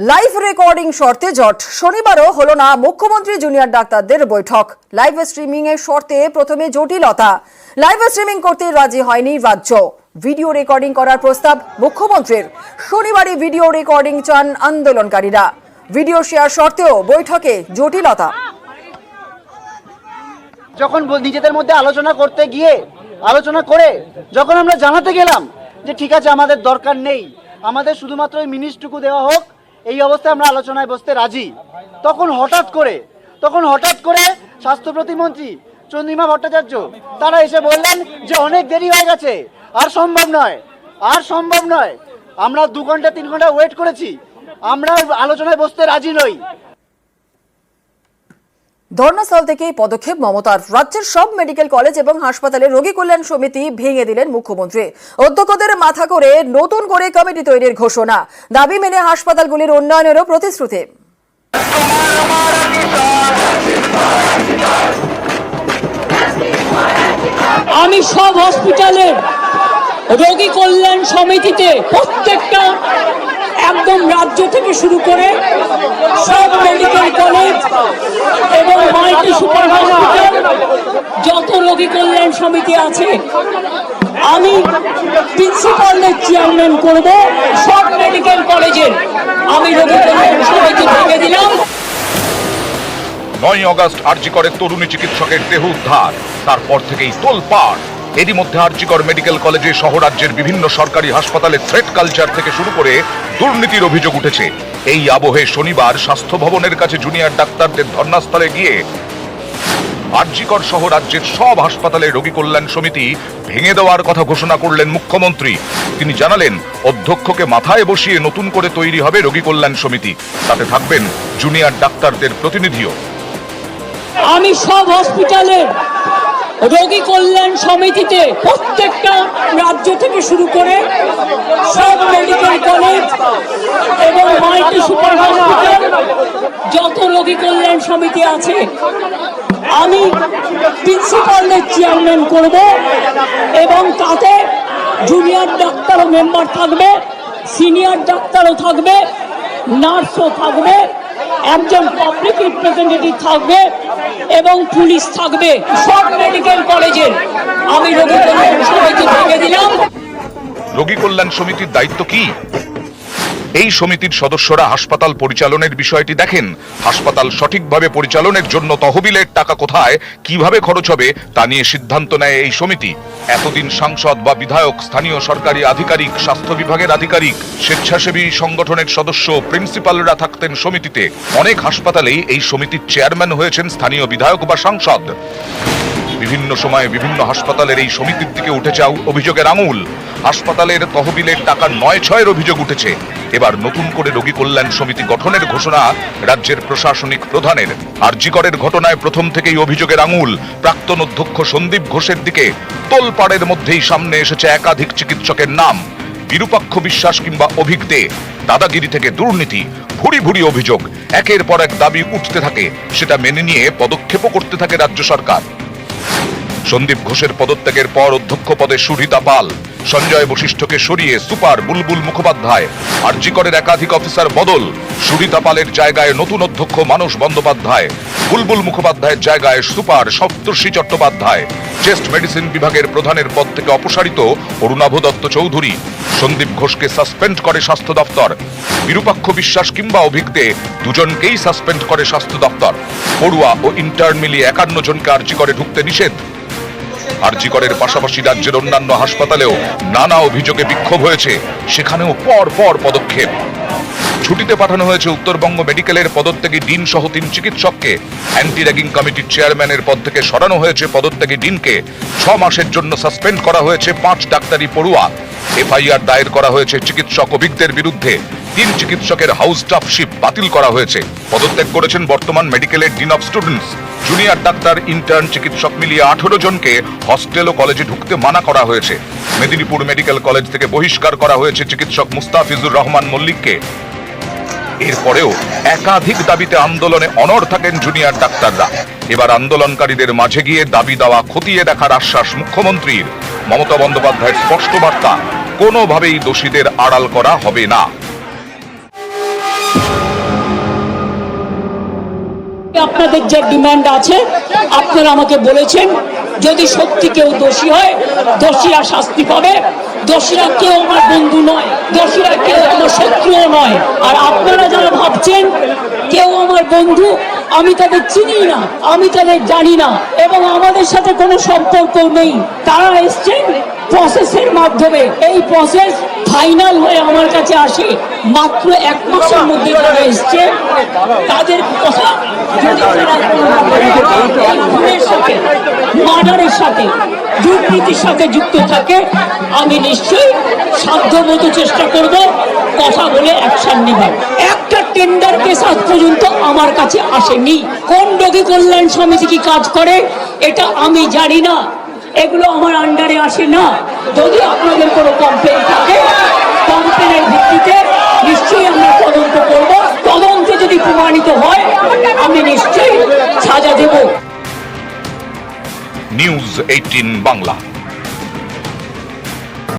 Live recording শর্তে জট শনিবারও হলো না মুখ্যমন্ত্রী জুনিয়র ডাক্তারদের বৈঠক। লাইভ স্ট্রিমিং এর শর্তে প্রথমে জটিলতা, লাইভ স্ট্রিমিং করতে রাজি হয়নি রাজ্য। ভিডিও রেকর্ডিং করার প্রস্তাব মুখ্যমন্ত্রীর, শনিবারই ভিডিও রেকর্ডিং চান আন্দোলনকারীরা। ভিডিও শেয়ার শর্তেও বৈঠকে জটিলতা। যখন নিজেদের মধ্যে আলোচনা করে যখন আমরা জানাতে গেলাম যে ঠিক আছে আমাদের দরকার নেই, আমাদের শুধুমাত্র এই মিনিটটুকু দেওয়া হোক, এই অবস্থায় আমরা আলোচনায় বসতে রাজি, তখন হঠাৎ করে স্বাস্থ্য প্রতিমন্ত্রী চন্দ্রিমা ভট্টাচার্য তারা এসে বললেন যে অনেক দেরি হয়ে গেছে, আর সম্ভব নয়। আমরা 2 ঘন্টা 3 ঘন্টা ওয়েট করেছি, আমরা আলোচনায় বসতে রাজি নই। ধর্নাস্থল থেকে পদক্ষেপ মমতার। রাজ্যের সব মেডিকেল কলেজ এবং হাসপাতালে রোগী কল্যাণ সমিতি ভেঙে দিলেন মুখ্যমন্ত্রী। অধ্যক্ষদের মাথা করে নতুন করে কমিটি তৈরির ঘোষণা, দাবি মেনে হাসপাতালগুলির উন্নয়নেরও প্রতিশ্রুতি। আমি সব হসপিটালের রোগী কল্যাণ সমিতিতে প্রত্যেকটা একদম রাজ্য থেকে শুরু করে সব মেডিকেল কলেজ এবং মাল্টি সুপার হসপিটাল যত রোগী কল্যাণ সমিতি আছে আমি প্রিন্সিপালের চেয়ারম্যান করব। সব মেডিকেল কলেজের আমি রোগী কল্যাণ সমিতি ভেঙে দিলাম। 9 আগস্ট আরজিকরের তরুণী চিকিৎসকের দেহ উদ্ধার, তারপর থেকেই তোলপাড়। এরই মধ্যে আরজিকর মেডিকেল কলেজে সহ রাজ্যের বিভিন্ন সরকারি হাসপাতালে থ্রেট কালচার থেকে শুরু করে দুর্নীতির অভিযোগ উঠেছে। এই আবহে শনিবার স্বাস্থ্য ভবনের কাছে জুনিয়র ডাক্তারদের ধর্নাস্থলে গিয়ে আরজিকর সহ রাজ্যের সব হাসপাতালে রোগী কল্যাণ সমিতি ভেঙে দেওয়ার কথা ঘোষণা করলেন মুখ্যমন্ত্রী। তিনি জানালেন অধ্যক্ষকে মাথায় বসিয়ে নতুন করে তৈরি হবে রোগী কল্যাণ সমিতি, তাতে থাকবেন জুনিয়র ডাক্তারদের প্রতিনিধিও। আমি সব হসপিটালের রোগী কল্যাণ সমিতিতে প্রত্যেকটা রাজ্য থেকে শুরু করে সব মেডিকেল কলেজ এবং মাল্টি সুপার হসপিটাল যত রোগী কল্যাণ সমিতি আছে আমি প্রিন্সিপালের চেয়ারম্যান করব এবং তাতে জুনিয়র ডাক্তারও মেম্বার থাকবে, সিনিয়র ডাক্তারও থাকবে, নার্সও থাকবে, একজন পাবলিক রিপ্রেজেন্টেটিভ থাকবে এবং পুলিশ থাকবে। সব মেডিকেল কলেজের আমি রোগী কল্যাণ সমিতি ভেঙে দিলাম। রোগী কল্যাণ সমিতির দায়িত্ব কি? এই সমিতির সদস্যরা হাসপাতাল পরিচালনের বিষয়টি দেখেন। হাসপাতাল সঠিকভাবে পরিচালনের জন্য তহবিলের টাকা কোথায়, কিভাবে খরচ হবে তা নিয়ে সিদ্ধান্ত নেয় এই সমিতি। এতদিন সাংসদ বা বিধায়ক, স্থানীয় সরকারি আধিকারিক, স্বাস্থ্য বিভাগের আধিকারিক, স্বেচ্ছাসেবী সংগঠনের সদস্য, প্রিন্সিপালরা থাকতেন সমিতিতে। অনেক হাসপাতালেই এই সমিতির চেয়ারম্যান হয়েছেন স্থানীয় বিধায়ক বা সাংসদ। বিভিন্ন সময়ে বিভিন্ন হাসপাতালের এই সমিতির দিকে উঠেছে অভিযোগের আঙুল। হাসপাতালের তহবিলের টাকা 9-6-এর অভিযোগ উঠেছে। এবার নতুন করে রোগী কল্যাণ সমিতি গঠনের ঘোষণা রাজ্যের প্রশাসনিক প্রধানের। আরজিকরের ঘটনায় প্রথম থেকেই অভিযোগের আঙুল প্রাক্তন অধ্যক্ষ সন্দীপ ঘোষের দিকে। তোলপাড়ের মধ্যেই সামনে এসেছে একাধিক চিকিৎসকের নাম। বিরূপাক্ষ বিশ্বাস কিংবা অভিক দে। দাদাগিরি থেকে দুর্নীতি, ভুরি ভুরি অভিযোগ, একের পর এক দাবি উঠতে থাকে। সেটা মেনে নিয়ে পদক্ষেপও করতে থাকে রাজ্য সরকার। সন্দীপ ঘোষের পদত্যাগের পর অধ্যক্ষ পদে সুরিতা পাল, সঞ্জয় বশিষ্ঠকে সরিয়ে সুপার বুলবুল মুখোপাধ্যায়। আরজিকরের একাধিক অফিসার বদল, সুরিতা পালের জায়গায় নতুন অধ্যক্ষ মানস বন্দ্যোপাধ্যায়, বুলবুল মুখোপাধ্যায়ের জায়গায় সুপার সপ্তর্ষি চট্টোপাধ্যায়। চেস্ট মেডিসিন বিভাগের প্রধানের পদ থেকে অপসারিত অরুণাভ দত্ত চৌধুরী। সন্দীপ ঘোষকে সাসপেন্ড করে স্বাস্থ্য দপ্তর। বিরূপাক্ষ বিশ্বাস কিংবা অভিজ্ঞে দুজনকেই সাসপেন্ড করে স্বাস্থ্য দপ্তর। পড়ুয়া ও ইন্টার্ন মিলিয়ে 51 জনকে আরজিকরে ঢুকতে নিষেধ। আরজিকরের পাশাপাশি রাজ্যের অন্যান্য হাসপাতালেও নানা অভিযোগে বিক্ষোভ হয়েছে, সেখানেও পর পর পদক্ষেপ। ছুটিতে পাঠানো হয়েছে উত্তরবঙ্গ মেডিকেলের পদত্যাগী ডিন সহ 3 চিকিৎসককে। অ্যান্টি র্যাগিং কমিটির চেয়ারম্যানের পদ থেকে সরানো হয়েছে পদত্যাগী ডিনকে। 6 মাসের জন্য সাসপেন্ড করা হয়েছে 5 ডাক্তারি পড়ুয়া। এফআইআর দায়ের করা হয়েছে চিকিৎসক অভিজ্ঞদের বিরুদ্ধে। 3 চিকিৎসকের হাউস স্টাফশিপ বাতিল করা হয়েছে। পদত্যাগ করেছেন বর্তমান মেডিকেলের dean of students. Junior doctor, intern চিকিৎসক মিলিয়ে 18 জনকে হস্টেল ও কলেজে ঢুকতে মানা করা হয়েছে। মেদিনীপুর মেডিকেল কলেজ থেকে বহিষ্কার করা হয়েছে চিকিৎসক মুস্তাফিজুর রহমান মল্লিককে। এরপরেও একাধিক দাবিতে আন্দোলনে অনড় থাকেন জুনিয়র ডাক্তাররা। এবার আন্দোলনকারীদের মাঝে গিয়ে দাবি দাওয়া খতিয়ে দেখার আশ্বাস মুখ্যমন্ত্রীর। মমতা বন্দ্যোপাধ্যায়ের স্পষ্ট বার্তা, কোনোভাবেই দোষীদের আড়াল করা হবে না। আপনাদের যে ডিমান্ড আছে আপনারা আমাকে বলেছেন, যদি সত্যি কেউ দোষী হয় দোষীরা শাস্তি পাবে। দোষীরা কেউ আমার বন্ধু নয়, দোষীরা কেউ আমার শত্রুও নয়। আর আপনারা যারা ভাবছেন কেউ আমার বন্ধু, আমি তাদের চিনি না, আমি তাদের জানি না, এবং আমাদের সাথে কোনো সম্পর্ক নেই। তারা এসছেন প্রসেসের মাধ্যমে, এই প্রসেস ফাইনাল হয়ে আমার কাছে আসে মাত্র 1 মাসের মধ্যে। যারা এসছে তাদের কথা যদি খুনের সাথে, মার্ডারের সাথে, দুর্নীতির সাথে যুক্ত থাকে, আমি নিশ্চয়ই সাধ্যমতো চেষ্টা করব কথা বলে অ্যাকশন নেব। একটা টেন্ডার কেস আজ পর্যন্ত আমার কাছে আসেনি। কোন রোগী কল্যাণ সমিতি কি কাজ করে এটা আমি জানি না, এগুলো আমার আন্ডারে আসে না। যদি আপনাদের কোনো কমপ্লেন থাকে, কমপ্লেনের ভিত্তিতে নিশ্চয়ই আমরা তদন্ত করব। তদন্তে যদি প্রমাণিত হয় আমি নিশ্চয়ই সাজা দেব। নিউজ 18 বাংলা।